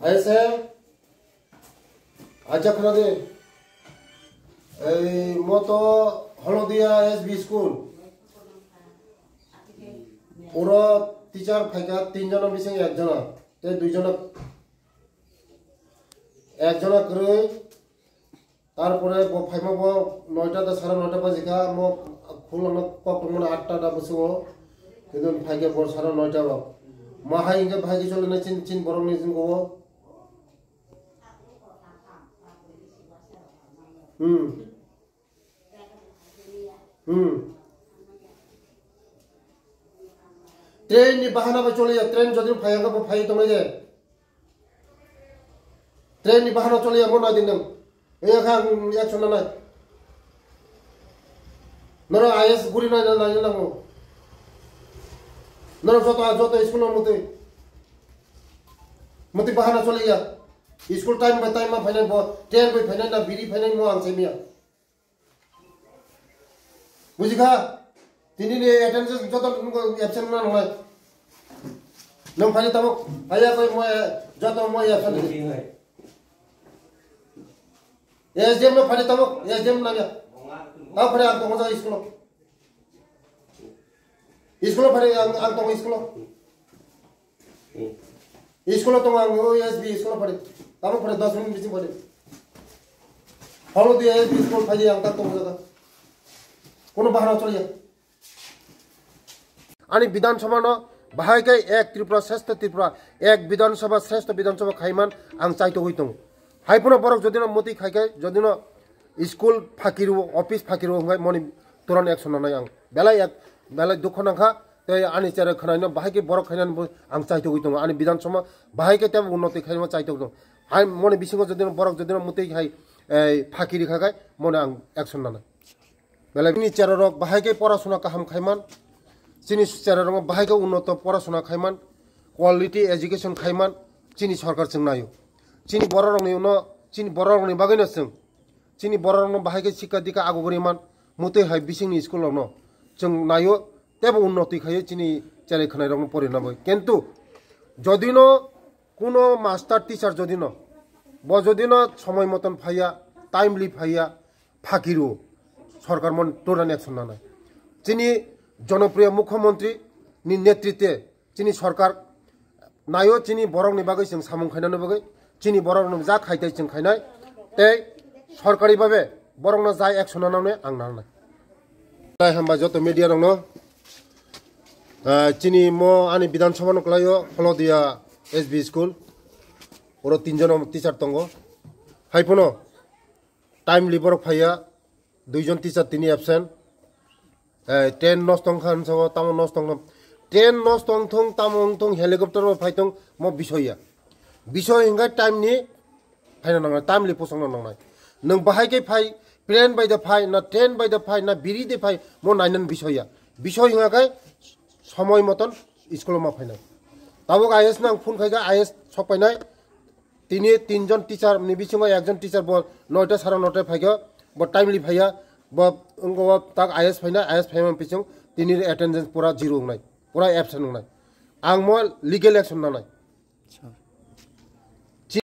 ऐसे अच्छा खना दे मतो हलदिया एसबी स्कूल पूरा टीचर फाइका 3 জন बिसिंग 1 জন ते 2 জন 1 জন করে তারপরে ফাইমা 9টা दा 9:30 বাজিকা মো খুলনা ককমনে 8টা दा বসো কিন্তু ফাইকে বড় 9:30 বা মাহাই ইনকে ভাইকে চলে না চিন চিন বরং নিজিন গো ट्रेन नि बहाना में चले जा ट्रेन जदि फाइगा बो फाइ तंगे जे ट्रेन नि बहाना चले जा मोना दिन ए खा एक्शन ना नरो आईएस गुरी ना ना ना ना नरो जोतो स्कूल मते मते बहाना चले जा स्कूल टाइम बाय टाइम में फाइना बो ट्रेन बाय फाइना ना बिरी फाइना मो आं सेमिया बुझिखा तिनी ने अटेंडेंस जोतो एब्सेंट ना होय नों फाइना तब आया कोई मो जोतो मो एब्सेंट एसडीएम में फाइना तब एसडीएम ना गया आ फाइना आं तो मजा स्कूल फाइना आं तो स्कूल तो आं एसबी स्कूल फाइना तब फाइना 10 मिनट बिसिंग फाइना हलो दिया एसबी स्कूल फाइना आं तो मजा कोनो बहाना चले जा आणि विधानसभा न बाहायके एक त्रिपुरा श्रेष्ठ त्रिपुरा एक विधानसभा श्रेष्ठ विधानसभा खाइमान आं चाइतो होइतं हाइपुना बरक जदिन मति खाइके जदिन स्कूल फाकिरु ऑफिस फाकिरु होय मनि तुरन एक्शन नाय आं बेला दुख नाखा ते आनि चेरे खनायनो बाहायके बरक खाइनान आं चाइतो होइतं आणि विधानसभा बाहायके ते उन्नति खाइमा चाइतो होइतं हाइ मनि बिसिङो जदिन बरक जदिन मति खाइ फाकिरि खागाय मनि आं एक्शन नाय बेला नि चेररक बाहायके पराशुना काहाम खाइमान चिनी चेररक बाहायके उन्नत पराशुना खाइमान क्वालिटी एजुकेशन खाइमान चिनी सरकार जों नायो चिनी बररंनि उनो चिनी बररंनि बागैनो चिनी बररंनो बाहायके शिक्षा दिखा आगुगरिमान मुते हाय बिसिंनि स्कुलावनो जों नायो तेबो उन्नति खायो चिनी चेरे खनायरंनो परिणाम किन्तु जदिनो कोनो मास्टार टीचर जदिनो बजदिनो समय मतन फाया टाइमली फाया फाकिरु सरकार मन तुरंत एक्शन ना चिनी जनप्रिय मुख्यमंत्री नि नेतृत्वे चिनी सरकार नायो चिनी बरंग नि बागै जों सामुं खायनानो बागै चिनी बरंग जा खायदै जों खायनाय ते सरकारि भाबे बरंग जा एक्शन नानो आं नानाय ताय हमबा जतो मीडिया रंनो चिनी मो आनि विधानसभा न क्लायो हलदिया एसबी स्कूल और 3 जन टीचर तंगो हाइफोनो टाइमली बरक फाया 2 জন टीचर तिनी एब्सेंट ट्रेन नस्तং खान सो तामो नस्तं ट्रेन नस्तं थं तामो थं हेलिकप्टर फाइथं म बिषय हिंगा टाइम नि फाइना नांगा टाइमली पोसंग नांनाय नों बाहायके फाइ प्लेन बाय द फाइ ना ट्रेन बाय द फाइ ना बिरि दे फाइ म नायनन बिषय हिंगाय समय मतन स्कुल मा फाइनाय ताबो आईएस नां फोन खायगा आईएस सपायनाय तिनी 3 जन टीचर नि बिसिङो 1 जन टीचर ब 9टा 9:30 फाइगा ब टाइमली फाइया ब अंगो तक आईएस फाइना आईएस फाइमा पिछं तिनी अटेंडेंस पूरा जीरो होनाय पूरा एब्सेंट होनाय आं म लीगल एक्शन नानाय अच्छा